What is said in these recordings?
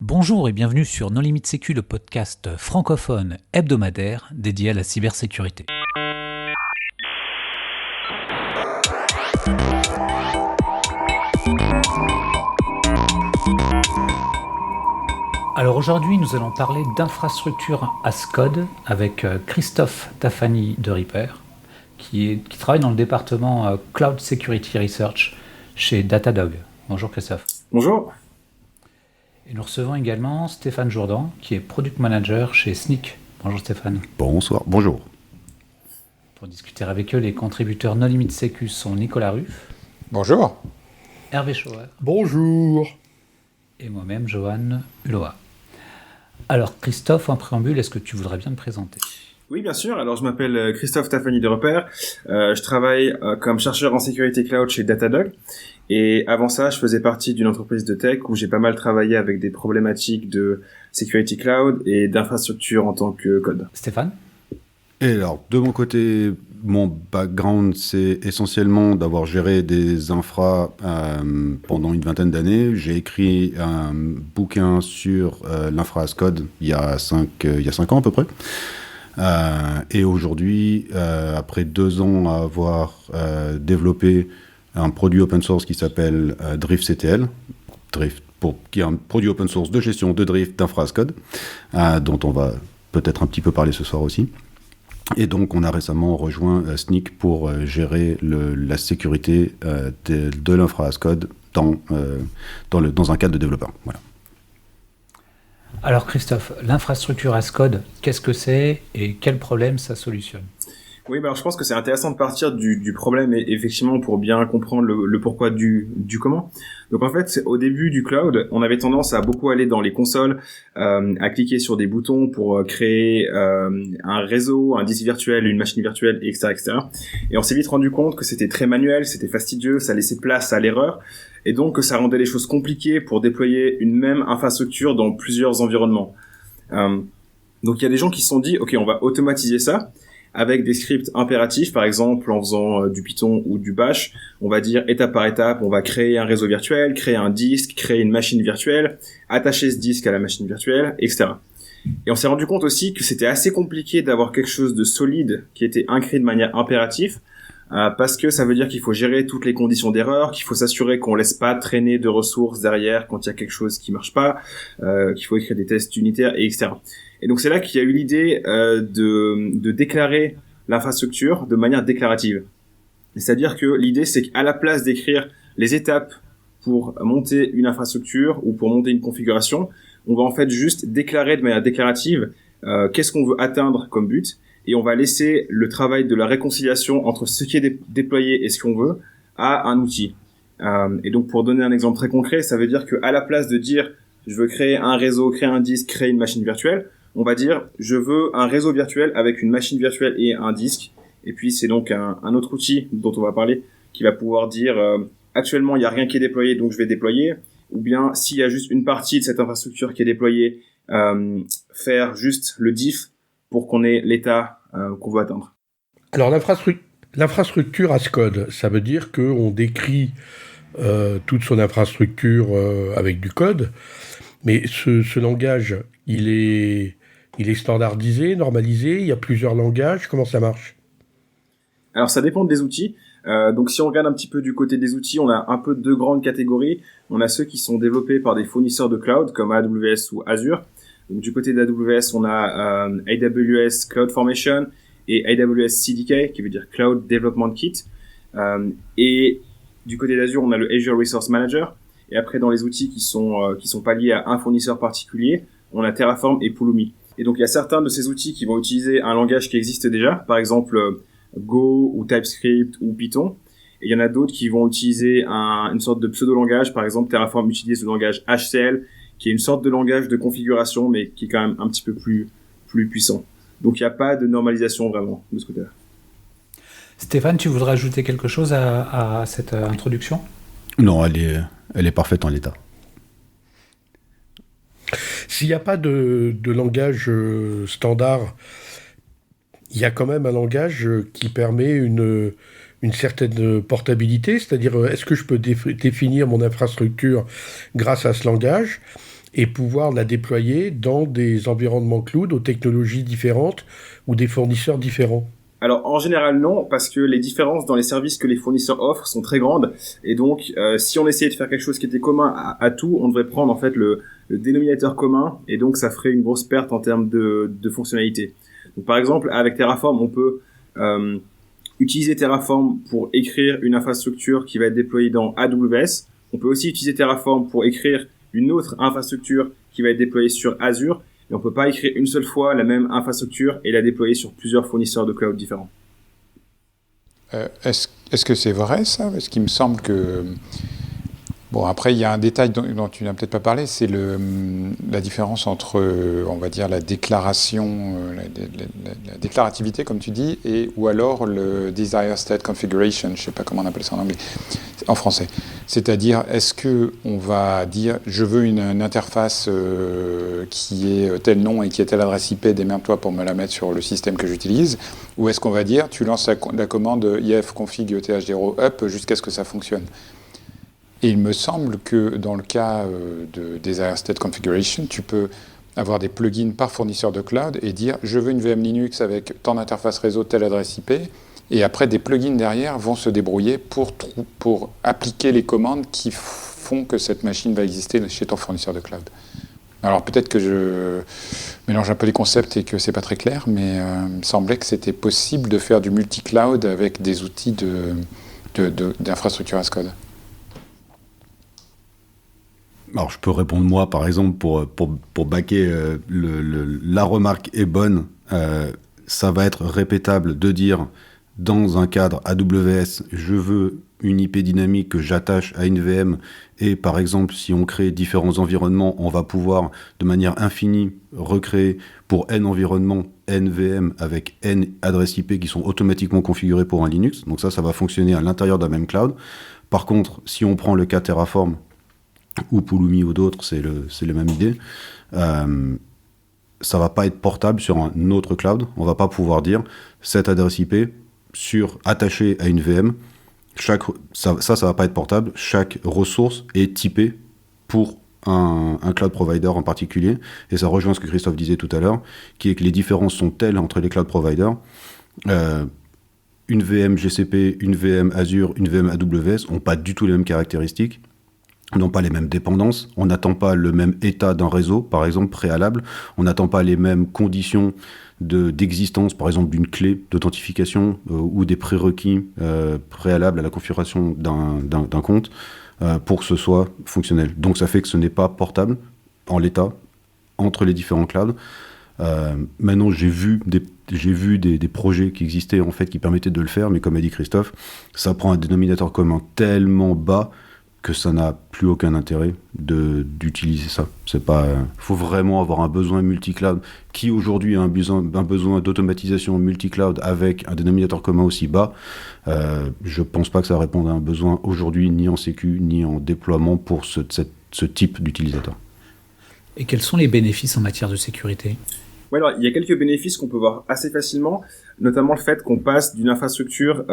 Bonjour et bienvenue sur Non Limite Sécu, le podcast francophone hebdomadaire dédié à la cybersécurité. Alors aujourd'hui, nous allons parler d'infrastructure as code avec Christophe Tafani de Reaper, qui travaille dans le département Cloud Security Research chez Datadog. Bonjour Christophe. Bonjour. Et nous recevons également Stéphane Jourdan, qui est Product Manager chez Snyk. Bonjour Stéphane. Bonsoir, bonjour. Pour discuter avec eux, les contributeurs Non Limite Sécu sont Nicolas Ruff. Bonjour. Hervé Schauer. Bonjour. Et moi-même, Johan Uloa. Alors Christophe, en préambule, est-ce que tu voudrais bien te présenter ? Oui, bien sûr. Alors, je m'appelle Christophe Tafani de Reaper. Je travaille comme chercheur en sécurité cloud chez Datadog. Et avant ça, je faisais partie d'une entreprise de tech où j'ai pas mal travaillé avec des problématiques de security cloud et d'infrastructure en tant que code. Stéphane ? Et alors, de mon côté, mon background, c'est essentiellement d'avoir géré des infras pendant une vingtaine d'années. J'ai écrit un bouquin sur l'infra as code il y a 5 ans à peu près. Et aujourd'hui, après 2 ans à avoir développé un produit open source qui s'appelle DriftCTL, qui est un produit open source de gestion de drift d'infra as code, dont on va peut-être un petit peu parler ce soir aussi. Et donc, on a récemment rejoint Snyk pour gérer la sécurité de l'infra as code dans un cadre de développeur. Voilà. Alors Christophe, l'infrastructure as code, qu'est-ce que c'est et quel problème ça solutionne ? Oui, alors je pense que c'est intéressant de partir du problème et effectivement pour bien comprendre le pourquoi du comment. Donc en fait, au début du cloud, on avait tendance à beaucoup aller dans les consoles, à cliquer sur des boutons pour créer un réseau, un disque virtuel, une machine virtuelle, etc., etc. Et on s'est vite rendu compte que c'était très manuel, c'était fastidieux, ça laissait place à l'erreur, et donc que ça rendait les choses compliquées pour déployer une même infrastructure dans plusieurs environnements. Donc il y a des gens qui se sont dit, ok, on va automatiser ça avec des scripts impératifs, par exemple en faisant du Python ou du Bash. On va dire étape par étape, on va créer un réseau virtuel, créer un disque, créer une machine virtuelle, attacher ce disque à la machine virtuelle, etc. Et on s'est rendu compte aussi que c'était assez compliqué d'avoir quelque chose de solide qui était écrit de manière impérative, parce que ça veut dire qu'il faut gérer toutes les conditions d'erreur, qu'il faut s'assurer qu'on laisse pas traîner de ressources derrière quand il y a quelque chose qui marche pas, qu'il faut écrire des tests unitaires, etc. Et donc c'est là qu'il y a eu l'idée de déclarer l'infrastructure de manière déclarative. C'est-à-dire que l'idée c'est qu'à la place d'écrire les étapes pour monter une infrastructure ou pour monter une configuration, on va en fait juste déclarer de manière déclarative qu'est-ce qu'on veut atteindre comme but, et on va laisser le travail de la réconciliation entre ce qui est déployé et ce qu'on veut à un outil. Et donc pour donner un exemple très concret, ça veut dire qu'à la place de dire je veux créer un réseau, créer un disque, créer une machine virtuelle, on va dire je veux un réseau virtuel avec une machine virtuelle et un disque. Et puis c'est donc un autre outil dont on va parler qui va pouvoir dire actuellement il n'y a rien qui est déployé donc je vais déployer, ou bien s'il y a juste une partie de cette infrastructure qui est déployée, faire juste le diff pour qu'on ait l'état qu'on veut atteindre. Alors l'infrastructure as code, ça veut dire qu'on décrit toute son infrastructure avec du code, mais ce langage, il est standardisé, normalisé, il y a plusieurs langages, comment ça marche ? Alors ça dépend des outils. Donc si on regarde un petit peu du côté des outils, on a un peu 2 grandes catégories. On a ceux qui sont développés par des fournisseurs de cloud comme AWS ou Azure. Donc du côté d'AWS, on a AWS CloudFormation et AWS CDK, qui veut dire Cloud Development Kit. Et du côté d'Azure, on a le Azure Resource Manager. Et après, dans les outils qui sont pas liés à un fournisseur particulier, on a Terraform et Pulumi. Et donc il y a certains de ces outils qui vont utiliser un langage qui existe déjà, par exemple Go ou TypeScript ou Python. Et il y en a d'autres qui vont utiliser une sorte de pseudo-langage. Par exemple, Terraform utilise le langage HCL, qui est une sorte de langage de configuration, mais qui est quand même un petit peu plus puissant. Donc il n'y a pas de normalisation vraiment de ce côté-là. Stéphane, tu voudrais ajouter quelque chose à cette introduction ? Non, elle est parfaite en l'état. S'il n'y a pas de langage standard, il y a quand même un langage qui permet une certaine portabilité, c'est-à-dire est-ce que je peux définir mon infrastructure grâce à ce langage ? et pouvoir la déployer dans des environnements cloud aux technologies différentes ou des fournisseurs différents? Alors en général non, parce que les différences dans les services que les fournisseurs offrent sont très grandes, et donc si on essayait de faire quelque chose qui était commun à tout, on devrait prendre en fait le dénominateur commun, et donc ça ferait une grosse perte en termes de fonctionnalité. Donc par exemple avec Terraform, on peut utiliser Terraform pour écrire une infrastructure qui va être déployée dans AWS. On peut aussi utiliser Terraform pour écrire une autre infrastructure qui va être déployée sur Azure. Et on peut pas écrire une seule fois la même infrastructure et la déployer sur plusieurs fournisseurs de cloud différents. Est-ce que c'est vrai ça? Parce qu'il me semble que... Bon, après, il y a un détail dont tu n'as peut-être pas parlé, c'est la différence entre, on va dire, la déclaration, la déclarativité, comme tu dis, ou alors le Desired State Configuration, je ne sais pas comment on appelle ça en anglais, en français. C'est-à-dire, est-ce qu'on va dire, je veux une interface qui est tel nom et qui est telle adresse IP, démerde-toi pour me la mettre sur le système que j'utilise, ou est-ce qu'on va dire, tu lances la commande ifconfig eth0 up jusqu'à ce que ça fonctionne? Et il me semble que dans le cas de Desired State Configuration, tu peux avoir des plugins par fournisseur de cloud et dire je veux une VM Linux avec tant d'interface réseau, telle adresse IP, et après des plugins derrière vont se débrouiller pour appliquer les commandes qui font que cette machine va exister chez ton fournisseur de cloud. Alors peut-être que je mélange un peu les concepts et que c'est pas très clair, mais il me semblait que c'était possible de faire du multi-cloud avec des outils d'infrastructure as code. Alors, je peux répondre moi, par exemple, pour baquer la remarque est bonne. Ça va être répétable de dire, dans un cadre AWS, je veux une IP dynamique que j'attache à une VM. Et par exemple, si on crée différents environnements, on va pouvoir, de manière infinie, recréer pour N environnements, N VM avec N adresses IP qui sont automatiquement configurées pour un Linux. Donc ça va fonctionner à l'intérieur d'un même cloud. Par contre, si on prend le cas Terraform, ou Pulumi ou d'autres, c'est la même idée. Ça va pas être portable sur un autre cloud. On va pas pouvoir dire cette adresse IP attachée à une VM. Ça va pas être portable. Chaque ressource est typée pour un cloud provider en particulier. Et ça rejoint ce que Christophe disait tout à l'heure, qui est que les différences sont telles entre les cloud providers. Une VM GCP, une VM Azure, une VM AWS n'ont pas du tout les mêmes caractéristiques, n'ont pas les mêmes dépendances, on n'attend pas le même état d'un réseau, par exemple, préalable, on n'attend pas les mêmes conditions d'existence, par exemple, d'une clé d'authentification ou des prérequis préalables à la configuration d'un compte pour que ce soit fonctionnel. Donc ça fait que ce n'est pas portable en l'état entre les différents clouds. Maintenant, j'ai vu des projets qui existaient, en fait, qui permettaient de le faire, mais comme a dit Christophe, ça prend un dénominateur commun tellement bas que ça n'a plus aucun intérêt d'utiliser ça. Faut vraiment avoir un besoin multi-cloud qui aujourd'hui a un besoin d'automatisation multi-cloud avec un dénominateur commun aussi bas. Je pense pas que ça réponde à un besoin aujourd'hui, ni en sécu, ni en déploiement pour ce type d'utilisateur. Et quels sont les bénéfices en matière de sécurité ? Ouais, alors il y a quelques bénéfices qu'on peut voir assez facilement, notamment le fait qu'on passe d'une infrastructure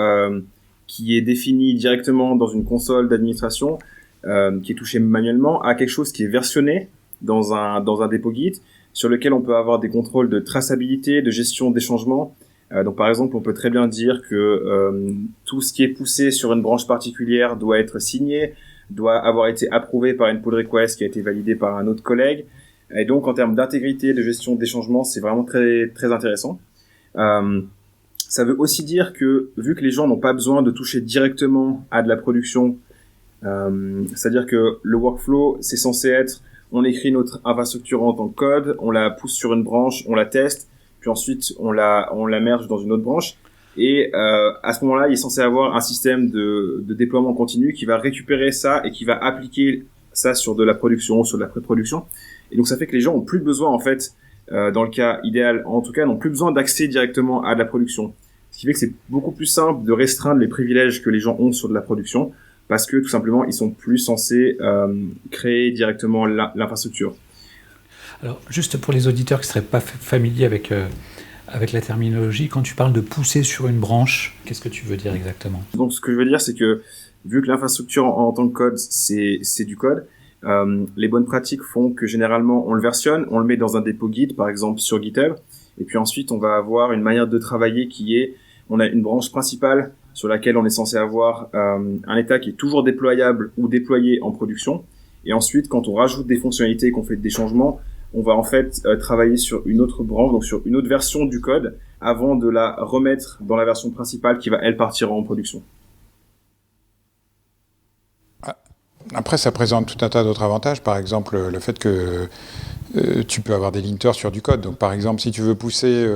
qui est défini directement dans une console d'administration, qui est touchée manuellement, à quelque chose qui est versionné dans un dépôt Git, sur lequel on peut avoir des contrôles de traçabilité, de gestion des changements. Donc par exemple, on peut très bien dire que tout ce qui est poussé sur une branche particulière doit être signé, doit avoir été approuvé par une pull request qui a été validée par un autre collègue. Et donc en termes d'intégrité, de gestion des changements, c'est vraiment très très intéressant. Ça veut aussi dire que, vu que les gens n'ont pas besoin de toucher directement à de la production, c'est-à-dire que le workflow, c'est censé être, on écrit notre infrastructure en tant que code, on la pousse sur une branche, on la teste, puis ensuite on la merge dans une autre branche, et à ce moment-là, il est censé avoir un système de déploiement continu qui va récupérer ça et qui va appliquer ça sur de la production, sur de la pré-production. Et donc ça fait que les gens ont plus besoin, en fait, dans le cas idéal, en tout cas, n'ont plus besoin d'accès directement à de la production. Ce qui fait que c'est beaucoup plus simple de restreindre les privilèges que les gens ont sur de la production, parce que tout simplement, ils sont plus censés créer directement l'infrastructure. Alors, juste pour les auditeurs qui ne seraient pas familiers avec la terminologie, quand tu parles de pousser sur une branche, qu'est-ce que tu veux dire exactement ? Donc, ce que je veux dire, c'est que vu que l'infrastructure en tant que code, c'est du code, Les bonnes pratiques font que généralement on le versionne, on le met dans un dépôt Git, par exemple sur GitHub, et puis ensuite on va avoir une manière de travailler qui est, on a une branche principale sur laquelle on est censé avoir un état qui est toujours déployable ou déployé en production, et ensuite quand on rajoute des fonctionnalités, qu'on fait des changements, on va en fait travailler sur une autre branche, donc sur une autre version du code, avant de la remettre dans la version principale qui va elle partir en production. Après, ça présente tout un tas d'autres avantages. Par exemple, le fait que tu peux avoir des linters sur du code. Donc, par exemple, si tu veux pousser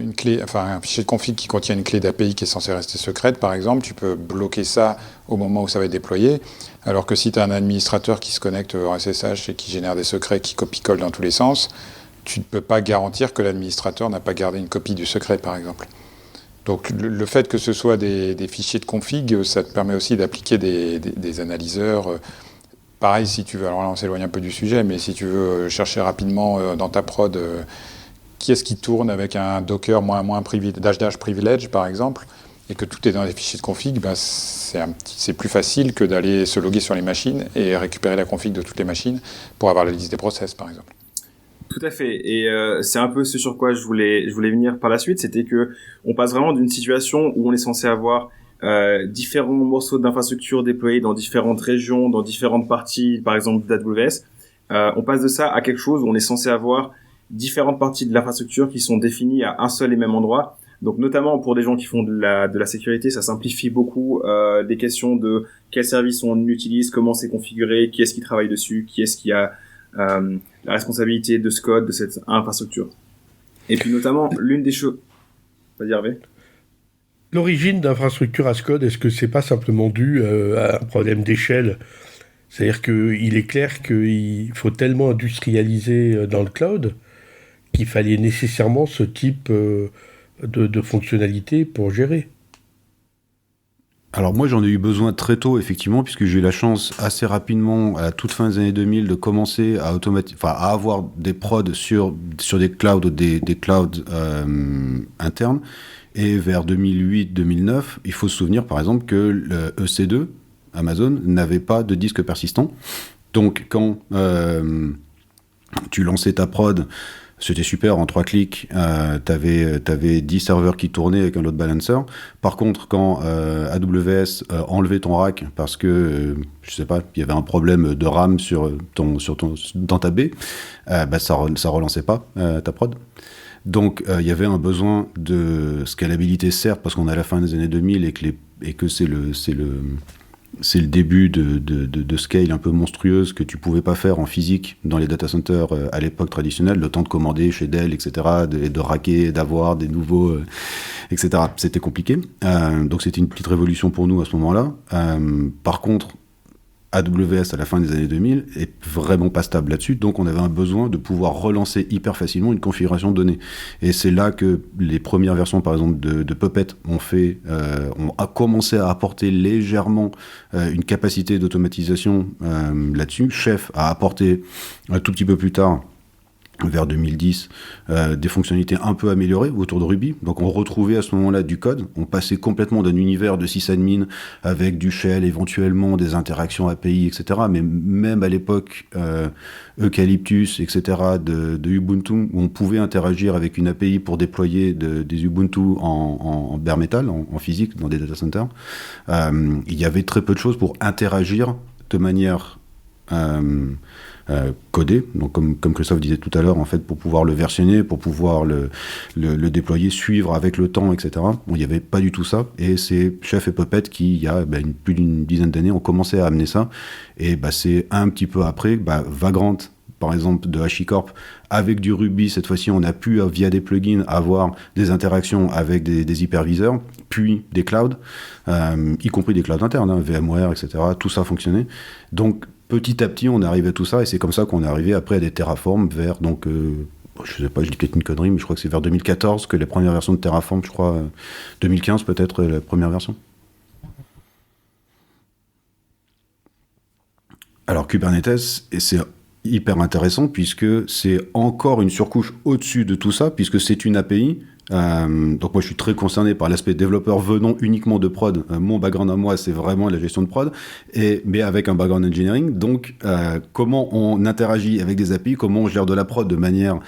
une clé, enfin un fichier de config qui contient une clé d'API qui est censée rester secrète, par exemple, tu peux bloquer ça au moment où ça va être déployé. Alors que si tu as un administrateur qui se connecte en SSH et qui génère des secrets qui copie-colle dans tous les sens, tu ne peux pas garantir que l'administrateur n'a pas gardé une copie du secret, par exemple. Donc le fait que ce soit des fichiers de config, ça te permet aussi d'appliquer des analyseurs. Pareil, si tu veux, alors là on s'éloigne un peu du sujet, mais si tu veux chercher rapidement dans ta prod qui est-ce qui tourne avec un Docker dash privilege par exemple, et que tout est dans les fichiers de config, ben c'est plus facile que d'aller se loguer sur les machines et récupérer la config de toutes les machines pour avoir la liste des process par exemple. Tout à fait, et c'est un peu ce sur quoi je voulais venir par la suite, c'était que on passe vraiment d'une situation où on est censé avoir différents morceaux d'infrastructure déployés dans différentes régions, dans différentes parties, par exemple d'AWS. On passe de ça à quelque chose où on est censé avoir différentes parties de l'infrastructure qui sont définies à un seul et même endroit. Donc notamment pour des gens qui font de la sécurité, ça simplifie beaucoup des questions de quel service on utilise, comment c'est configuré, qui est-ce qui travaille dessus, qui est-ce qui a la responsabilité de ce code, de cette infrastructure. Et puis notamment, l'une des choses... Vas-y Hervé. L'origine d'infrastructure as code, est-ce que c'est pas simplement dû à un problème d'échelle ? C'est-à-dire qu'il est clair qu'il faut tellement industrialiser dans le cloud qu'il fallait nécessairement ce type de fonctionnalité pour gérer. Alors moi j'en ai eu besoin très tôt effectivement puisque j'ai eu la chance assez rapidement à la toute fin des années 2000 de commencer à à avoir des prods sur des clouds internes, et vers 2008-2009 il faut se souvenir par exemple que le EC2 Amazon n'avait pas de disque persistant, donc quand tu lançais ta prod, c'était super, en 3 clics, t'avais 10 serveurs qui tournaient avec un load balancer. Par contre, quand AWS enlevait ton rack parce que, je sais pas, il y avait un problème de RAM dans ta baie, ça relançait pas ta prod. Donc, il y avait un besoin de scalabilité, certes, parce qu'on est à la fin des années 2000 et que c'est le début de scale un peu monstrueuse que tu pouvais pas faire en physique dans les data centers à l'époque traditionnelle, le temps de commander chez Dell, etc., de racker, d'avoir des nouveaux, etc. C'était compliqué. Donc c'était une petite révolution pour nous à ce moment-là. Par contre, AWS à la fin des années 2000 est vraiment pas stable là-dessus, donc on avait un besoin de pouvoir relancer hyper facilement une configuration de données. Et c'est là que les premières versions, par exemple, de Puppet ont commencé à apporter légèrement une capacité d'automatisation là-dessus. Chef a apporté un tout petit peu plus tard, vers 2010, des fonctionnalités un peu améliorées autour de Ruby. Donc on retrouvait à ce moment-là du code, on passait complètement d'un univers de sysadmin avec du shell, éventuellement des interactions API, etc. Mais même à l'époque, Eucalyptus, etc., de Ubuntu, où on pouvait interagir avec une API pour déployer des Ubuntu en bare metal, en physique, dans des data centers, il y avait très peu de choses pour interagir de manière... codé, donc comme Christophe disait tout à l'heure, en fait, pour pouvoir le versionner, pour pouvoir le déployer, suivre avec le temps, etc. Bon, il n'y avait pas du tout ça, et c'est Chef et Puppet qui, il y a plus d'une dizaine d'années, ont commencé à amener ça, et c'est un petit peu après, Vagrant, par exemple, de HashiCorp, avec du Ruby, cette fois-ci, on a pu, via des plugins, avoir des interactions avec des hyperviseurs, puis des clouds, y compris des clouds internes, VMware, etc. Tout ça fonctionnait. Donc, petit à petit, on arrive à tout ça, et c'est comme ça qu'on est arrivé après à des Terraform vers, donc, je sais pas, je dis peut-être une connerie, mais je crois que c'est vers 2014 que les premières versions de Terraform, je crois, 2015 peut-être, la première version. Alors, Kubernetes, et c'est hyper intéressant puisque c'est encore une surcouche au-dessus de tout ça, puisque c'est une API Donc moi je suis très concerné par l'aspect développeur venant uniquement de prod. Mon background à moi c'est vraiment la gestion de prod, mais avec un background engineering. Donc comment on interagit avec des API, comment on gère de la prod de manière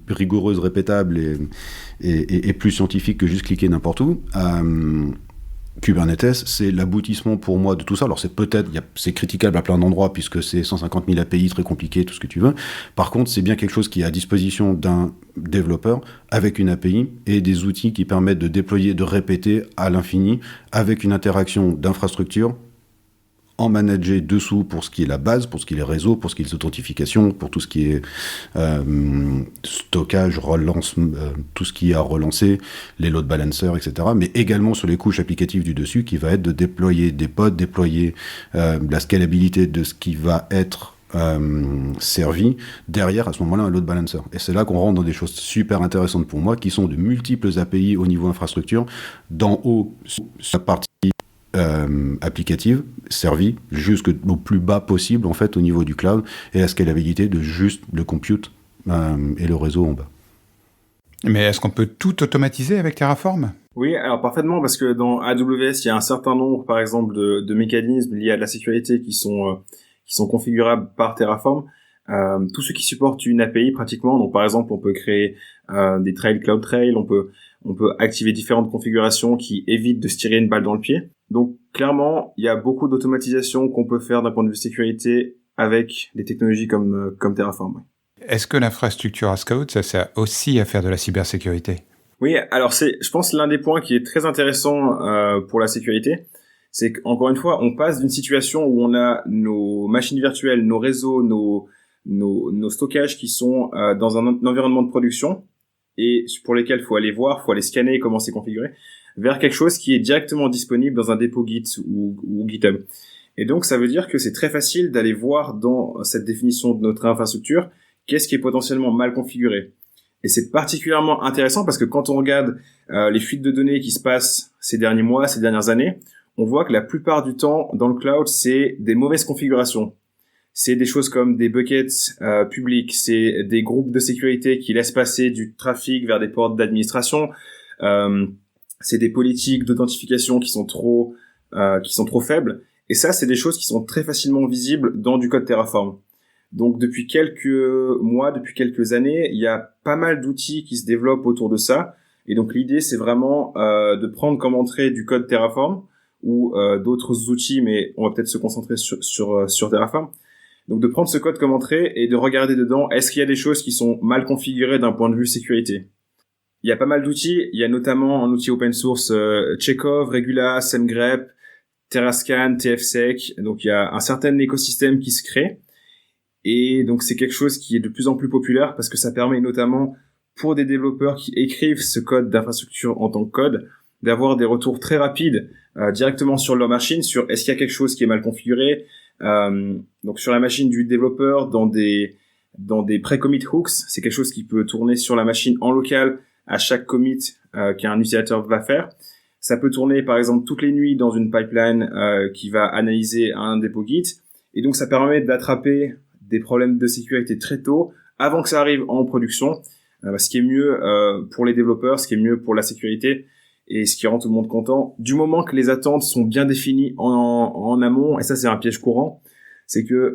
rigoureuse, répétable et plus scientifique que juste cliquer n'importe où. Kubernetes, c'est l'aboutissement pour moi de tout ça. Alors c'est critiquable à plein d'endroits puisque c'est 150 000 API, très compliqué, tout ce que tu veux. Par contre, c'est bien quelque chose qui est à disposition d'un développeur avec une API et des outils qui permettent de déployer, de répéter à l'infini avec une interaction d'infrastructure en manager dessous pour ce qui est la base, pour ce qui est les réseaux, pour ce qui est les authentifications, pour tout ce qui est stockage, relance, tout ce qui est à relancer, les load balancers, etc. Mais également sur les couches applicatives du dessus, qui va être de déployer des pods, déployer la scalabilité de ce qui va être servi derrière à ce moment-là un load balancer. Et c'est là qu'on rentre dans des choses super intéressantes pour moi, qui sont de multiples API au niveau infrastructure, d'en haut sur la partie applicative, servie jusqu'au plus bas possible en fait au niveau du cloud et la scalabilité de juste le compute et le réseau en bas. Mais est-ce qu'on peut tout automatiser avec Terraform ? Oui, alors parfaitement, parce que dans AWS, il y a un certain nombre, par exemple, de mécanismes liés à la sécurité qui sont configurables par Terraform. Tous ceux qui supportent une API pratiquement, donc par exemple, on peut créer des trails, Cloud Trail, on peut activer différentes configurations qui évitent de se tirer une balle dans le pied. Donc clairement, il y a beaucoup d'automatisation qu'on peut faire d'un point de vue sécurité avec des technologies comme Terraform. Est-ce que l'infrastructure as code, ça sert aussi à faire de la cybersécurité ? Oui, alors c'est, je pense, l'un des points qui est très intéressant pour la sécurité, c'est qu'encore une fois, on passe d'une situation où on a nos machines virtuelles, nos réseaux, nos stockages qui sont dans un environnement de production et pour lesquels il faut aller voir, faut aller scanner comment c'est configuré, vers quelque chose qui est directement disponible dans un dépôt Git ou GitHub. Et donc, ça veut dire que c'est très facile d'aller voir dans cette définition de notre infrastructure qu'est-ce qui est potentiellement mal configuré. Et c'est particulièrement intéressant parce que quand on regarde les fuites de données qui se passent ces derniers mois, ces dernières années, on voit que la plupart du temps, dans le cloud, c'est des mauvaises configurations. C'est des choses comme des buckets publics, c'est des groupes de sécurité qui laissent passer du trafic vers des portes d'administration, c'est des politiques d'authentification qui sont trop faibles. Et ça, c'est des choses qui sont très facilement visibles dans du code Terraform. Donc, depuis quelques mois, depuis quelques années, il y a pas mal d'outils qui se développent autour de ça. Et donc, l'idée, c'est vraiment de prendre comme entrée du code Terraform ou d'autres outils, mais on va peut-être se concentrer sur Terraform. Donc, de prendre ce code comme entrée et de regarder dedans, est-ce qu'il y a des choses qui sont mal configurées d'un point de vue sécurité ? Il y a pas mal d'outils. Il y a notamment un outil open source Checkov, Regula, SemGrep, Terrascan, TFSec. Donc, il y a un certain écosystème qui se crée. Et donc, c'est quelque chose qui est de plus en plus populaire parce que ça permet notamment pour des développeurs qui écrivent ce code d'infrastructure en tant que code, d'avoir des retours très rapides directement sur leur machine, sur est-ce qu'il y a quelque chose qui est mal configuré. Donc, sur la machine du développeur, dans des pré-commit hooks, c'est quelque chose qui peut tourner sur la machine en local à chaque commit qu'un utilisateur va faire. Ça peut tourner, par exemple, toutes les nuits dans une pipeline qui va analyser un dépôt Git. Et donc, ça permet d'attraper des problèmes de sécurité très tôt, avant que ça arrive en production, ce qui est mieux pour les développeurs, ce qui est mieux pour la sécurité, et ce qui rend tout le monde content. Du moment que les attentes sont bien définies en amont, et ça c'est un piège courant, c'est que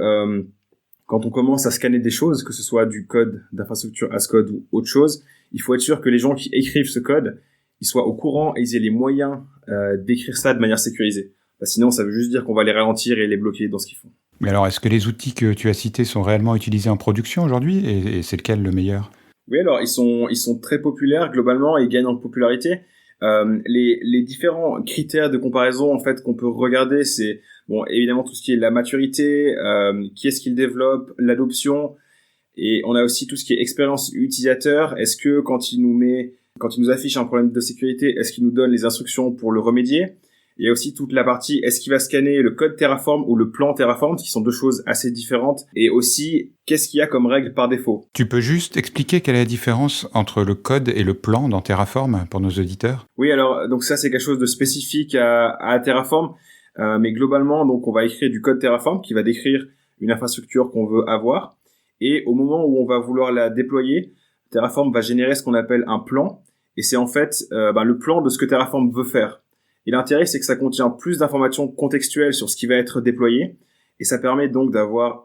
quand on commence à scanner des choses, que ce soit du code d'infrastructure as code ou autre chose, il faut être sûr que les gens qui écrivent ce code, ils soient au courant et ils aient les moyens d'écrire ça de manière sécurisée. Sinon, ça veut juste dire qu'on va les ralentir et les bloquer dans ce qu'ils font. Mais alors, est-ce que les outils que tu as cités sont réellement utilisés en production aujourd'hui et c'est lequel le meilleur ? Oui, alors ils sont très populaires globalement, ils gagnent en popularité. Les différents critères de comparaison en fait qu'on peut regarder, c'est bon évidemment tout ce qui est la maturité, qui est-ce qu'ils développent, l'adoption, et on a aussi tout ce qui est expérience utilisateur. Est-ce que quand il nous affiche un problème de sécurité, est-ce qu'il nous donne les instructions pour le remédier? Il y a aussi toute la partie, est-ce qu'il va scanner le code Terraform ou le plan Terraform, qui sont deux choses assez différentes. Et aussi, qu'est-ce qu'il y a comme règle par défaut? Tu peux juste expliquer quelle est la différence entre le code et le plan dans Terraform pour nos auditeurs? Oui, alors donc ça c'est quelque chose de spécifique à Terraform, mais globalement donc on va écrire du code Terraform qui va décrire une infrastructure qu'on veut avoir. Et au moment où on va vouloir la déployer, Terraform va générer ce qu'on appelle un plan. et c'est en fait le plan de ce que Terraform veut faire. Et l'intérêt, c'est que ça contient plus d'informations contextuelles sur ce qui va être déployé, et ça permet donc d'avoir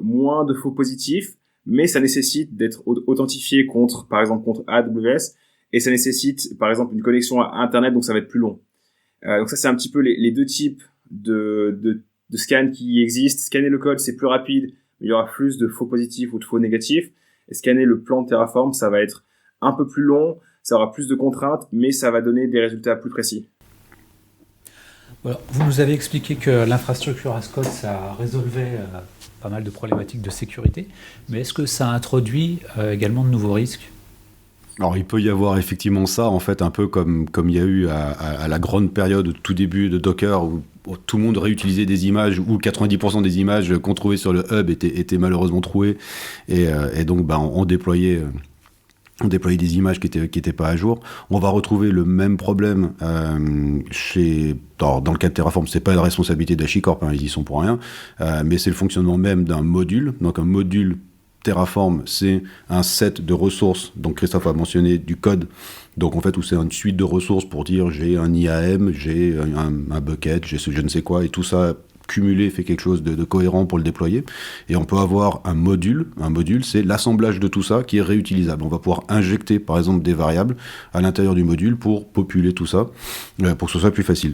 moins de faux positifs, mais ça nécessite d'être authentifié par exemple contre AWS, et ça nécessite par exemple une connexion à Internet, donc ça va être plus long. Donc ça, c'est un petit peu les deux types de scan qui existent. Scanner le code, c'est plus rapide, mais il y aura plus de faux positifs ou de faux négatifs. Et scanner le plan de Terraform, ça va être un peu plus long, ça aura plus de contraintes, mais ça va donner des résultats plus précis. Voilà. Vous nous avez expliqué que l'infrastructure as code, ça résolvait pas mal de problématiques de sécurité, mais est-ce que ça introduit également de nouveaux risques ? Alors il peut y avoir effectivement ça, en fait, un peu comme il y a eu à la grande période, au tout début de Docker, où tout le monde réutilisait des images, où 90% des images qu'on trouvait sur le hub étaient malheureusement trouées, et donc on déployait des images qui étaient pas à jour. On va retrouver le même problème dans le cas de Terraform, c'est pas la responsabilité d'HashiCorp, ils y sont pour rien, mais c'est le fonctionnement même d'un module. Donc un module Terraform, c'est un set de ressources, donc Christophe a mentionné du code, donc en fait où c'est une suite de ressources pour dire j'ai un IAM, j'ai un bucket, j'ai je ne sais quoi, et tout ça cumulé fait quelque chose de cohérent pour le déployer. Et on peut avoir un module, c'est l'assemblage de tout ça qui est réutilisable. On va pouvoir injecter par exemple des variables à l'intérieur du module pour populer tout ça, pour que ce soit plus facile.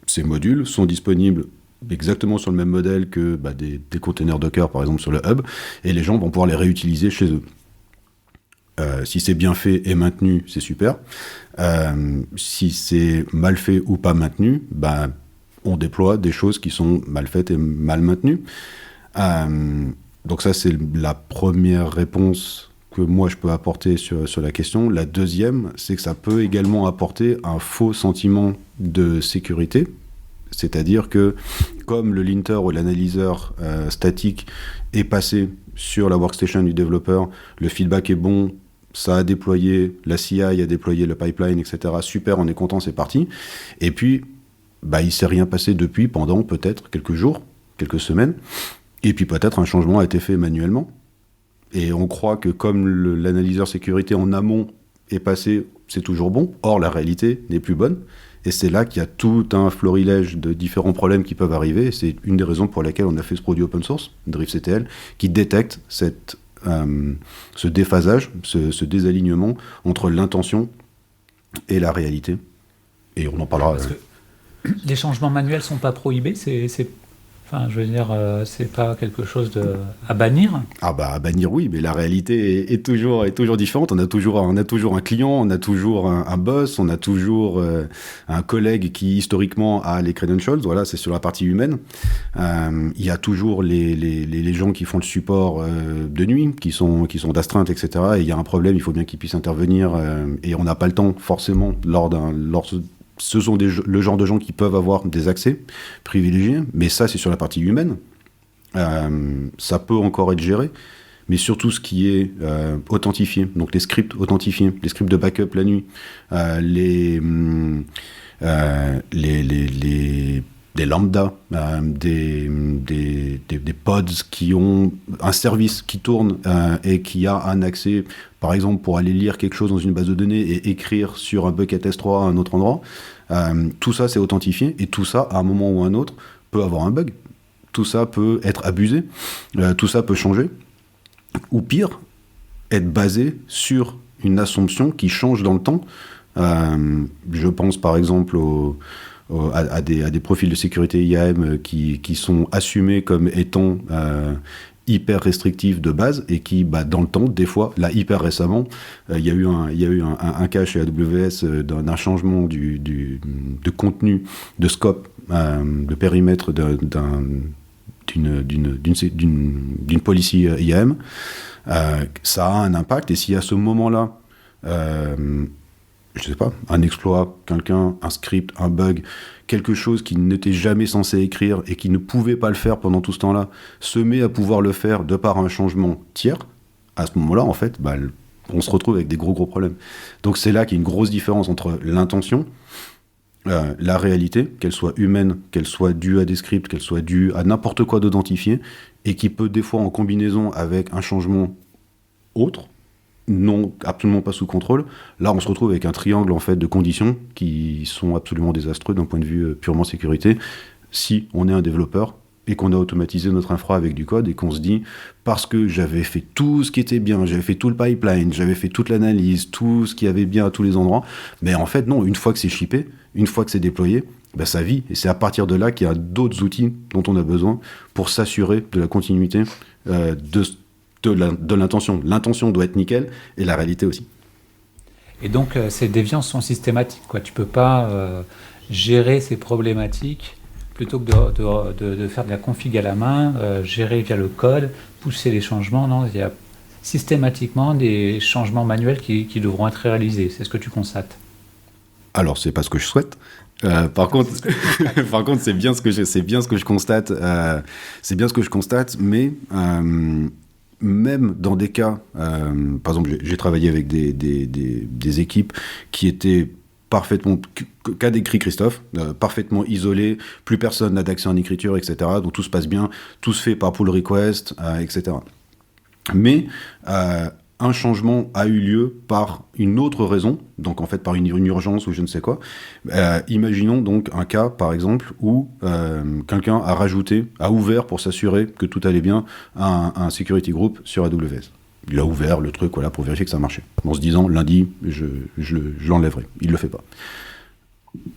Ces modules sont disponibles exactement sur le même modèle que des containers Docker par exemple sur le hub, et les gens vont pouvoir les réutiliser chez eux. Si c'est bien fait et maintenu, c'est super. Si c'est mal fait ou pas maintenu, on déploie des choses qui sont mal faites et mal maintenues. Donc ça, c'est la première réponse que moi je peux apporter sur la question. La deuxième, c'est que ça peut également apporter un faux sentiment de sécurité. C'est-à-dire que comme le linter ou l'analyseur statique est passé sur la workstation du développeur, le feedback est bon, ça a déployé, la CI a déployé le pipeline, etc. Super, on est content, c'est parti. Et puis, il ne s'est rien passé depuis pendant peut-être quelques jours, quelques semaines. Et puis peut-être un changement a été fait manuellement. Et on croit que comme l'analyseur sécurité en amont est passé, c'est toujours bon. Or, la réalité n'est plus bonne. Et c'est là qu'il y a tout un florilège de différents problèmes qui peuvent arriver. Et c'est une des raisons pour lesquelles on a fait ce produit open source, DriftCTL, qui détecte ce déphasage, ce désalignement entre l'intention et la réalité. Et on en parlera. Parce que les changements manuels sont pas prohibés, c'est pas quelque chose à bannir. À bannir, oui, mais la réalité est toujours différente. On a toujours un client, on a toujours un boss, on a toujours un collègue qui historiquement a les credentials. Voilà, c'est sur la partie humaine. Il y a toujours les gens qui font le support de nuit, qui sont d'astreinte, etc. Et il y a un problème, il faut bien qu'ils puissent intervenir, et on n'a pas le temps forcément ce sont le genre de gens qui peuvent avoir des accès privilégiés, mais ça, c'est sur la partie humaine. Ça peut encore être géré, mais surtout ce qui est authentifié, donc les scripts authentifiés, les scripts de backup la nuit, les lambda, des pods qui ont un service qui tourne et qui a un accès, par exemple, pour aller lire quelque chose dans une base de données et écrire sur un bucket S3 à un autre endroit. Tout ça, c'est authentifié, et tout ça, à un moment ou à un autre, peut avoir un bug. Tout ça peut être abusé, tout ça peut changer, ou pire, être basé sur une assumption qui change dans le temps. Je pense par exemple à des profils de sécurité IAM qui sont assumés comme étant hyper restrictifs de base, et qui, dans le temps, des fois, là, hyper récemment, il y a eu un cas chez AWS d'un changement de contenu, de scope, de périmètre d'une policy IAM. Ça a un impact, et si à ce moment-là, je sais pas, un exploit, quelqu'un, un script, un bug, quelque chose qui n'était jamais censé écrire et qui ne pouvait pas le faire pendant tout ce temps-là, se met à pouvoir le faire de par un changement tiers, à ce moment-là, en fait, on se retrouve avec des gros problèmes. Donc c'est là qu'il y a une grosse différence entre l'intention, la réalité, qu'elle soit humaine, qu'elle soit due à des scripts, qu'elle soit due à n'importe quoi d'identifié, et qui peut des fois, en combinaison avec un changement autre, non, absolument pas sous contrôle. Là, on se retrouve avec un triangle en fait de conditions qui sont absolument désastreux d'un point de vue purement sécurité. Si on est un développeur et qu'on a automatisé notre infra avec du code et qu'on se dit, parce que j'avais fait tout ce qui était bien, j'avais fait tout le pipeline, j'avais fait toute l'analyse, tout ce qui avait bien à tous les endroits, mais en fait non, une fois que c'est shippé, une fois que c'est déployé, ben ça vit, et c'est à partir de là qu'il y a d'autres outils dont on a besoin pour s'assurer de la continuité de l'intention. L'intention doit être nickel, et la réalité aussi. Et donc, ces déviances sont systématiques, quoi. Tu peux pas gérer ces problématiques plutôt que de faire de la config à la main, gérer via le code, pousser les changements. Non, il y a systématiquement des changements manuels qui devront être réalisés. C'est ce que tu constates. Alors, c'est pas ce que je souhaite. Par contre, c'est bien ce que je constate. C'est bien ce que je constate, mais même dans des cas, par exemple, j'ai travaillé avec des équipes qui étaient parfaitement, qu'a décrit Christophe, parfaitement isolées, plus personne n'a d'accès en écriture, etc. Donc tout se passe bien, tout se fait par pull request, etc. Mais un changement a eu lieu par une autre raison, donc en fait par une urgence ou je ne sais quoi. Imaginons donc un cas, par exemple, où quelqu'un a ouvert pour s'assurer que tout allait bien un security group sur AWS. Il a ouvert le truc voilà, pour vérifier que ça marchait. En se disant, lundi, je l'enlèverai. Il ne le fait pas.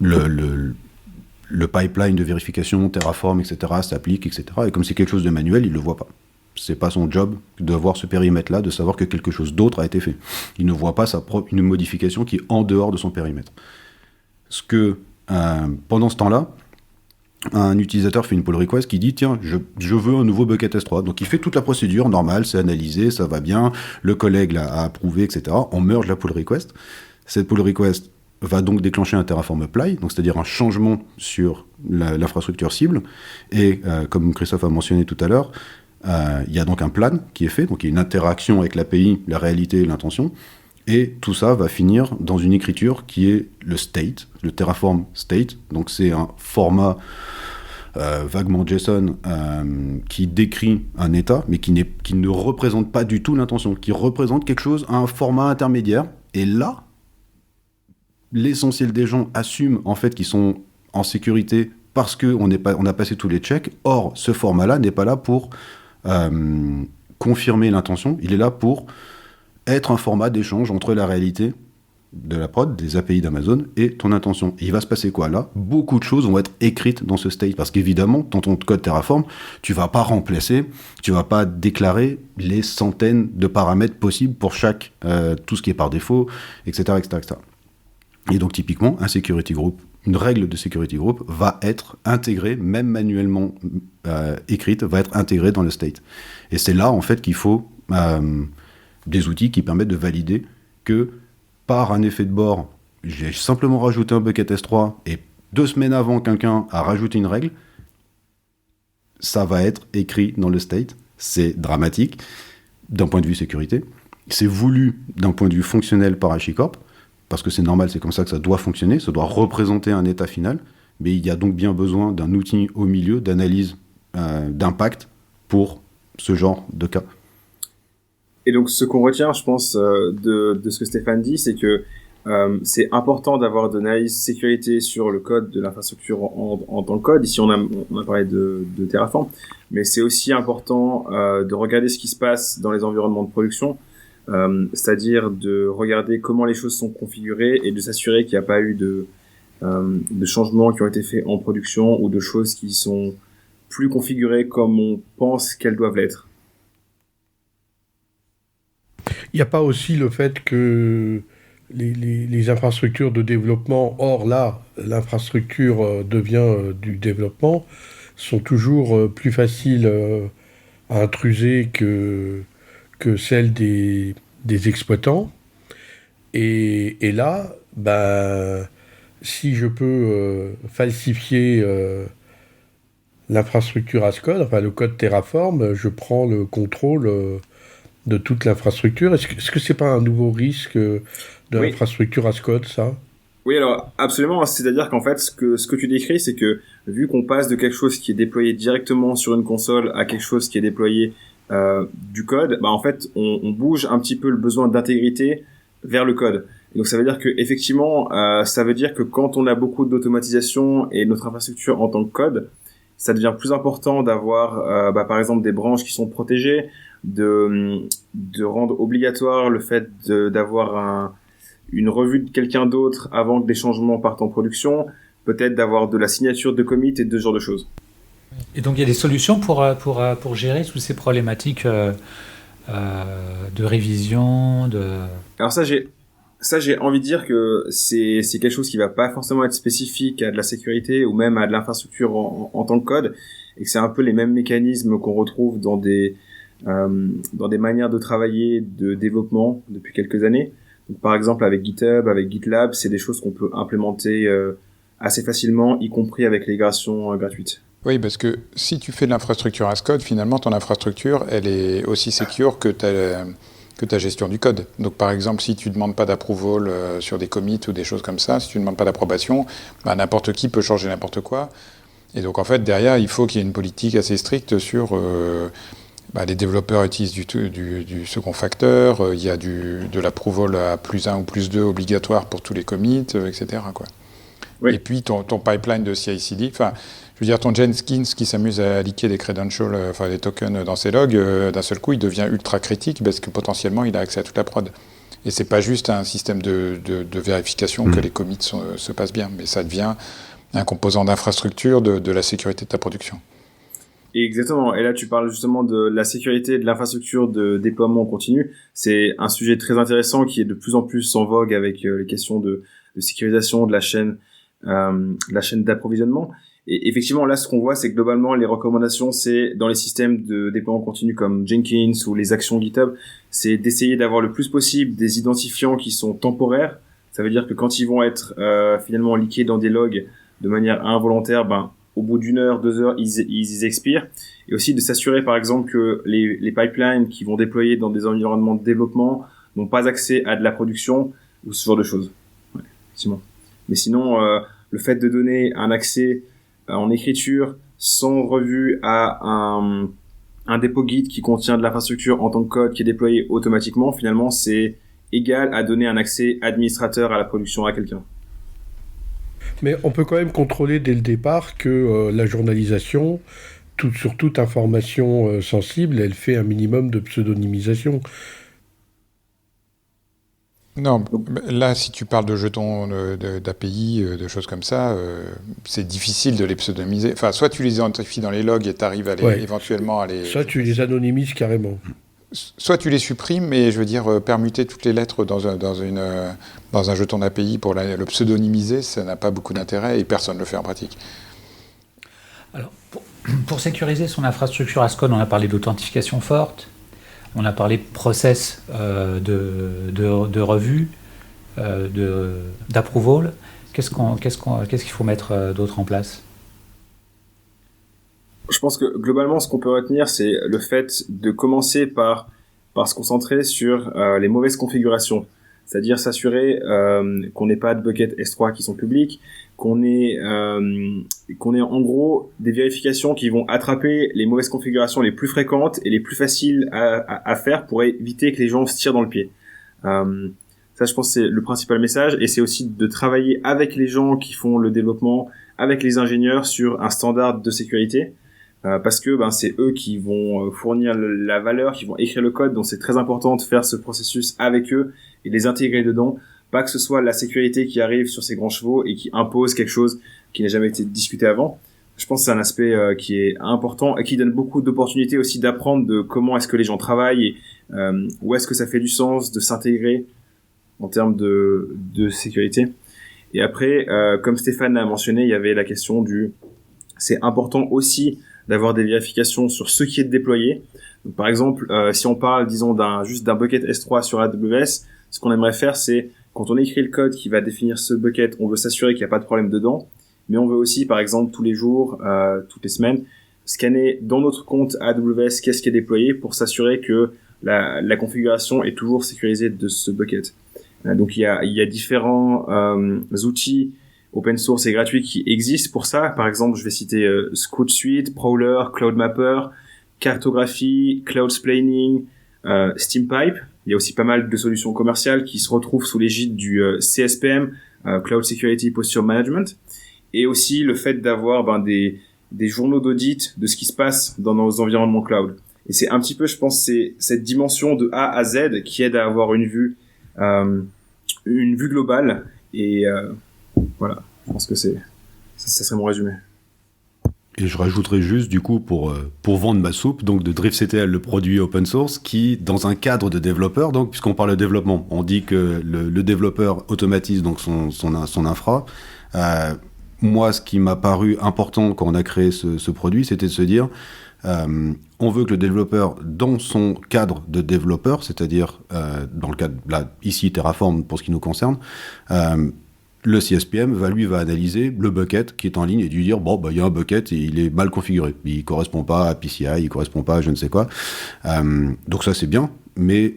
Le pipeline de vérification, Terraform, etc., s'applique, etc. Et comme c'est quelque chose de manuel, il ne le voit pas. C'est pas son job de voir ce périmètre-là, de savoir que quelque chose d'autre a été fait. Il ne voit pas une modification qui est en dehors de son périmètre. Pendant ce temps-là, un utilisateur fait une pull request qui dit tiens, je veux un nouveau bucket S3. Donc il fait toute la procédure normale, c'est analysé, ça va bien, le collègue l'a approuvé, etc. On merge la pull request. Cette pull request va donc déclencher un Terraform apply, donc c'est-à-dire un changement sur l'infrastructure cible. Et comme Christophe a mentionné tout à l'heure, il y a donc un plan qui est fait, donc il y a une interaction avec l'API, la réalité et l'intention. Et tout ça va finir dans une écriture qui est le state, le Terraform state. Donc c'est un format vaguement JSON qui décrit un état, mais qui ne représente pas du tout l'intention, qui représente quelque chose à un format intermédiaire. Et là, l'essentiel des gens assument en fait qu'ils sont en sécurité parce qu'on a passé tous les checks. Or, ce format-là n'est pas là pour confirmer l'intention, il est là pour être un format d'échange entre la réalité de la prod, des API d'Amazon et ton intention. Et il va se passer quoi là ? Beaucoup de choses vont être écrites dans ce state, parce qu'évidemment, dans ton code Terraform, tu vas pas remplacer, tu vas pas déclarer les centaines de paramètres possibles pour chaque, tout ce qui est par défaut, etc., etc., etc. Et donc typiquement, un security group, une règle de security group va être intégrée, même manuellement écrite, va être intégrée dans le state. Et c'est là en fait qu'il faut des outils qui permettent de valider que par un effet de bord, j'ai simplement rajouté un bucket S3 et 2 semaines avant, quelqu'un a rajouté une règle, ça va être écrit dans le state. C'est dramatique d'un point de vue sécurité. C'est voulu d'un point de vue fonctionnel par HashiCorp, parce que c'est normal, c'est comme ça que ça doit fonctionner, ça doit représenter un état final, mais il y a donc bien besoin d'un outil au milieu d'analyse d'impact pour ce genre de cas. Et donc, ce qu'on retient, je pense, de ce que Stéphane dit, c'est que c'est important d'avoir de l'analyse sécurité sur le code de l'infrastructure en tant que code. Ici, on a parlé de Terraform, mais c'est aussi important de regarder ce qui se passe dans les environnements de production, c'est-à-dire de regarder comment les choses sont configurées et de s'assurer qu'il n'y a pas eu de changements qui ont été faits en production ou de choses qui sont plus configurées comme on pense qu'elles doivent l'être. Il n'y a pas aussi le fait que les infrastructures de développement, or là, l'infrastructure devient du développement, sont toujours plus faciles à intruser que celles des exploitants. Et là, si je peux falsifier l'infrastructure as code, enfin le code Terraform, je prends le contrôle de toute l'infrastructure. Est-ce que c'est pas un nouveau risque de l'infrastructure as code, ça ? Oui, alors absolument. C'est-à-dire qu'en fait, ce que tu décris, c'est que vu qu'on passe de quelque chose qui est déployé directement sur une console à quelque chose qui est déployé du code, en fait, on bouge un petit peu le besoin d'intégrité vers le code. Et donc ça veut dire que effectivement, ça veut dire que quand on a beaucoup d'automatisation et notre infrastructure en tant que code, ça devient plus important d'avoir, par exemple, des branches qui sont protégées, de rendre obligatoire le fait d'avoir une revue de quelqu'un d'autre avant que des changements partent en production, peut-être d'avoir de la signature de commit et de ce genre de choses. Et donc il y a des solutions pour gérer toutes ces problématiques de révision, Alors ça j'ai envie de dire que c'est quelque chose qui va pas forcément être spécifique à de la sécurité ou même à de l'infrastructure en tant que code, et que c'est un peu les mêmes mécanismes qu'on retrouve dans des manières de travailler de développement depuis quelques années. Donc, par exemple avec GitHub, avec GitLab, c'est des choses qu'on peut implémenter assez facilement, y compris avec les migrations gratuites. Oui, parce que si tu fais de l'infrastructure as code, finalement ton infrastructure elle est aussi secure que ta gestion du code. Donc par exemple, si tu ne demandes pas d'approval sur des commits ou des choses comme ça, si tu ne demandes pas d'approbation, n'importe qui peut changer n'importe quoi. Et donc en fait, derrière, il faut qu'il y ait une politique assez stricte sur... les développeurs utilisent du second facteur, il y a de l'approval à +1 ou +2 obligatoire pour tous les commits, etc. quoi. Oui. Et puis ton pipeline de CI/CD, je veux dire, ton Jenkins qui s'amuse à liquer des credentials, des tokens dans ses logs, d'un seul coup, il devient ultra critique parce que potentiellement, il a accès à toute la prod. Et c'est pas juste un système de vérification que les commits se passent bien, mais ça devient un composant d'infrastructure de la sécurité de ta production. Exactement. Et là, tu parles justement de la sécurité de l'infrastructure de déploiement continu. C'est un sujet très intéressant qui est de plus en plus en vogue avec les questions de sécurisation de la chaîne d'approvisionnement. Et effectivement, là, ce qu'on voit, c'est que globalement, les recommandations, c'est dans les systèmes de déploiement continu comme Jenkins ou les actions GitHub, c'est d'essayer d'avoir le plus possible des identifiants qui sont temporaires. Ça veut dire que quand ils vont être finalement liqués dans des logs de manière involontaire, au bout d'1 heure, 2 heures, ils expirent. Et aussi de s'assurer, par exemple, que les pipelines qui vont déployer dans des environnements de développement n'ont pas accès à de la production ou ce genre de choses. Ouais, effectivement. Mais sinon, le fait de donner un accès en écriture sans revue à un dépôt Git qui contient de l'infrastructure en tant que code qui est déployé automatiquement, finalement, c'est égal à donner un accès administrateur à la production à quelqu'un. Mais on peut quand même contrôler dès le départ que la journalisation, sur toute information sensible, elle fait un minimum de pseudonymisation. Non, là, si tu parles de jetons d'API, de choses comme ça, c'est difficile de les pseudonymiser. Enfin, soit tu les identifies dans les logs et tu arrives éventuellement à les... Soit tu les anonymises carrément. Soit tu les supprimes, mais je veux dire, permuter toutes les lettres dans un jeton d'API pour le pseudonymiser, ça n'a pas beaucoup d'intérêt et personne ne le fait en pratique. Alors, pour sécuriser son infrastructure as code, on a parlé d'authentification forte, on a parlé de process de revue, d'approval. Qu'est-ce qu'il faut mettre d'autre en place ? Je pense que globalement, ce qu'on peut retenir, c'est le fait de commencer par se concentrer sur les mauvaises configurations. C'est-à-dire s'assurer qu'on n'ait pas de buckets S3 qui sont publics, qu'on ait en gros des vérifications qui vont attraper les mauvaises configurations les plus fréquentes et les plus faciles à faire pour éviter que les gens se tirent dans le pied. Ça, je pense, c'est le principal message, et c'est aussi de travailler avec les gens qui font le développement, avec les ingénieurs sur un standard de sécurité. Parce que c'est eux qui vont fournir la valeur, qui vont écrire le code, donc c'est très important de faire ce processus avec eux et les intégrer dedans, pas que ce soit la sécurité qui arrive sur ces grands chevaux et qui impose quelque chose qui n'a jamais été discuté avant. Je pense que c'est un aspect qui est important et qui donne beaucoup d'opportunités aussi d'apprendre de comment est-ce que les gens travaillent et où est-ce que ça fait du sens de s'intégrer en termes de sécurité. Et après, comme Stéphane l'a mentionné, il y avait la question c'est important aussi d'avoir des vérifications sur ce qui est déployé. Donc, par exemple, si on parle, disons, juste d'un bucket S3 sur AWS, ce qu'on aimerait faire, c'est, quand on écrit le code qui va définir ce bucket, on veut s'assurer qu'il n'y a pas de problème dedans, mais on veut aussi, par exemple, tous les jours, toutes les semaines, scanner dans notre compte AWS qu'est-ce qui est déployé pour s'assurer que la configuration est toujours sécurisée de ce bucket. Donc, il y a différents outils open source et gratuits qui existent pour ça. Par exemple, je vais citer Scout Suite, Prowler, Cloud Mapper, cartographie, cloud splaining, Steampipe. Il y a aussi pas mal de solutions commerciales qui se retrouvent sous l'égide du CSPM, Cloud Security Posture Management, et aussi le fait d'avoir des journaux d'audit de ce qui se passe dans nos environnements cloud. Et c'est un petit peu, je pense, c'est cette dimension de A à Z qui aide à avoir une vue globale. Et voilà, je pense que ça serait mon résumé. Et je rajouterais juste, du coup, pour vendre ma soupe, donc de DriftCTL, le produit open source, qui, dans un cadre de développeur, donc, puisqu'on parle de développement, on dit que le développeur automatise donc son infra. Moi, ce qui m'a paru important quand on a créé ce produit, c'était de se dire, on veut que le développeur, dans son cadre de développeur, c'est-à-dire dans le cadre, là, ici, Terraform, pour ce qui nous concerne, le CSPM va analyser le bucket qui est en ligne et lui dire il y a un bucket et il est mal configuré, il correspond pas à PCI, il correspond pas à je ne sais quoi. Donc ça c'est bien, mais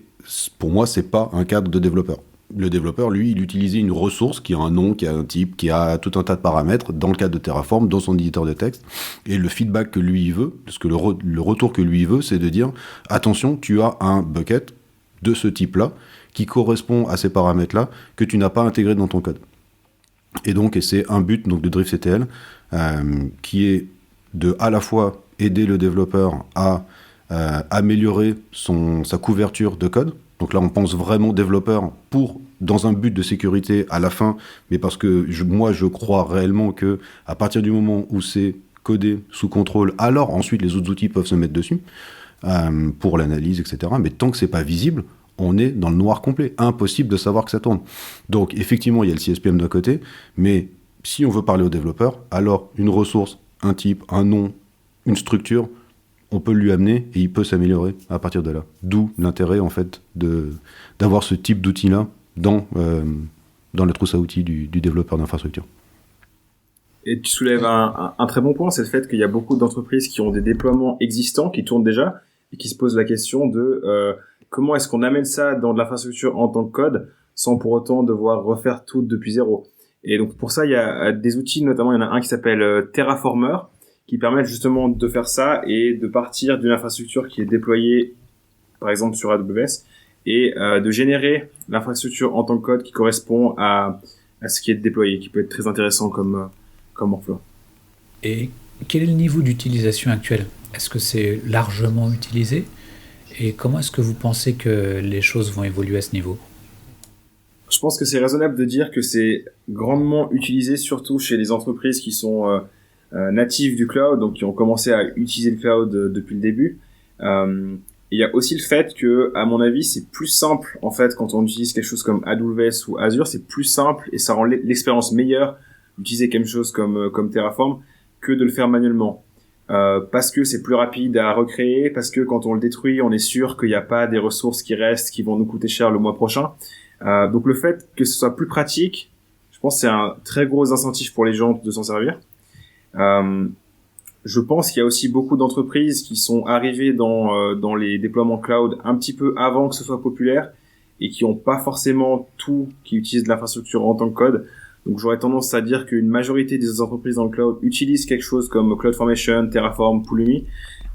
pour moi c'est pas un cadre de développeur. Le développeur, lui, il utilisait une ressource qui a un nom, qui a un type, qui a tout un tas de paramètres dans le cadre de Terraform, dans son éditeur de texte. Et le feedback que lui il veut, parce que le retour que lui il veut, c'est de dire attention, tu as un bucket de ce type-là qui correspond à ces paramètres-là que tu n'as pas intégré dans ton code. Et c'est un but donc de DriftCTL qui est de à la fois aider le développeur à améliorer sa couverture de code. Donc là, on pense vraiment développeur dans un but de sécurité à la fin, mais parce que moi, je crois réellement que à partir du moment où c'est codé sous contrôle, alors ensuite les autres outils peuvent se mettre dessus pour l'analyse, etc. Mais tant que c'est pas visible, on est dans le noir complet. Impossible de savoir que ça tourne. Donc, effectivement, il y a le CSPM d'un côté, mais si on veut parler aux développeurs, alors une ressource, un type, un nom, une structure, on peut lui amener et il peut s'améliorer à partir de là. D'où l'intérêt, en fait, d'avoir ce type d'outil-là dans la trousse à outils du développeur d'infrastructure. Et tu soulèves un très bon point, c'est le fait qu'il y a beaucoup d'entreprises qui ont des déploiements existants, qui tournent déjà, et qui se posent la question de comment est-ce qu'on amène ça dans de l'infrastructure en tant que code sans pour autant devoir refaire tout depuis zéro. Et donc pour ça, il y a des outils, notamment il y en a un qui s'appelle Terraformer, qui permettent justement de faire ça et de partir d'une infrastructure qui est déployée, par exemple sur AWS, et de générer l'infrastructure en tant que code qui correspond à ce qui est déployé, qui peut être très intéressant comme workflow. Et quel est le niveau d'utilisation actuel ? Est-ce que c'est largement utilisé ? Et comment est-ce que vous pensez que les choses vont évoluer à ce niveau ? Je pense que c'est raisonnable de dire que c'est grandement utilisé, surtout chez les entreprises qui sont natives du cloud, donc qui ont commencé à utiliser le cloud depuis le début. Il y a aussi le fait que, à mon avis, c'est plus simple, en fait, quand on utilise quelque chose comme AWS ou Azure, c'est plus simple et ça rend l'expérience meilleure d'utiliser quelque chose comme Terraform que de le faire manuellement. Parce que c'est plus rapide à recréer, parce que quand on le détruit, on est sûr qu'il n'y a pas des ressources qui restent, qui vont nous coûter cher le mois prochain. Donc le fait que ce soit plus pratique, je pense que c'est un très gros incentif pour les gens de s'en servir. Je pense qu'il y a aussi beaucoup d'entreprises qui sont arrivées dans les déploiements cloud un petit peu avant que ce soit populaire et qui n'ont pas forcément qui utilisent de l'infrastructure en tant que code. Donc j'aurais tendance à dire qu'une majorité des entreprises dans le cloud utilisent quelque chose comme CloudFormation, Terraform, Pulumi,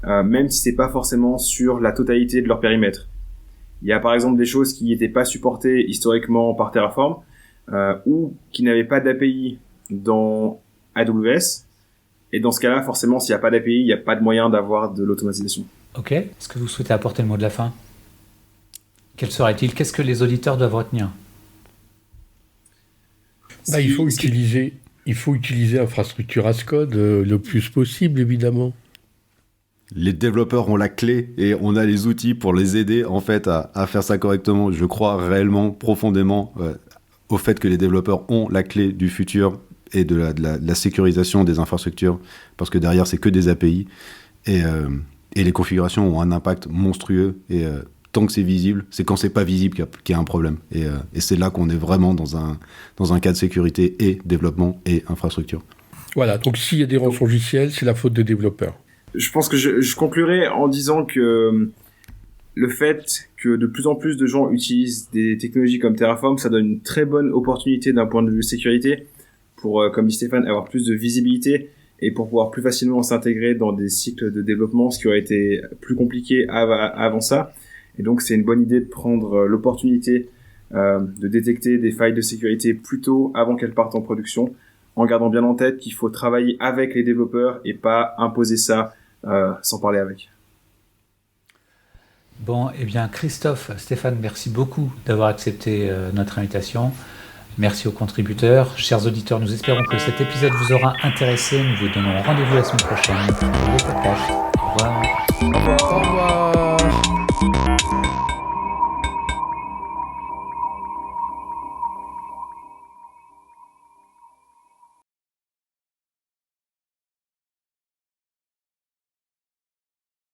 même si c'est pas forcément sur la totalité de leur périmètre. Il y a par exemple des choses qui n'étaient pas supportées historiquement par Terraform ou qui n'avaient pas d'API dans AWS. Et dans ce cas-là, forcément, s'il n'y a pas d'API, il n'y a pas de moyen d'avoir de l'automatisation. Ok. Est-ce que vous souhaitez apporter le mot de la fin ? Quel serait-il ? Qu'est-ce que les auditeurs doivent retenir ? Il faut utiliser infrastructure as code le plus possible, évidemment. Les développeurs ont la clé et on a les outils pour les aider en fait à faire ça correctement. Je crois réellement, profondément au fait que les développeurs ont la clé du futur et de la sécurisation des infrastructures, parce que derrière c'est que des API et les configurations ont un impact monstrueux et tant que c'est visible, c'est quand c'est pas visible qu'il y a un problème. Et c'est là qu'on est vraiment dans un cas de sécurité et développement et infrastructure. Voilà, donc s'il y a des rançongiciels, c'est la faute des développeurs. Je pense que je conclurai en disant que le fait que de plus en plus de gens utilisent des technologies comme Terraform, ça donne une très bonne opportunité d'un point de vue sécurité pour, comme dit Stéphane, avoir plus de visibilité et pour pouvoir plus facilement s'intégrer dans des cycles de développement, ce qui aurait été plus compliqué avant ça. Et donc, c'est une bonne idée de prendre l'opportunité de détecter des failles de sécurité plus tôt avant qu'elles partent en production, en gardant bien en tête qu'il faut travailler avec les développeurs et pas imposer ça sans parler avec. Bon, eh bien, Christophe, Stéphane, merci beaucoup d'avoir accepté notre invitation. Merci aux contributeurs. Chers auditeurs, nous espérons que cet épisode vous aura intéressé. Nous vous donnons rendez-vous la semaine prochaine pour un nouveau podcast. Au revoir. Au revoir.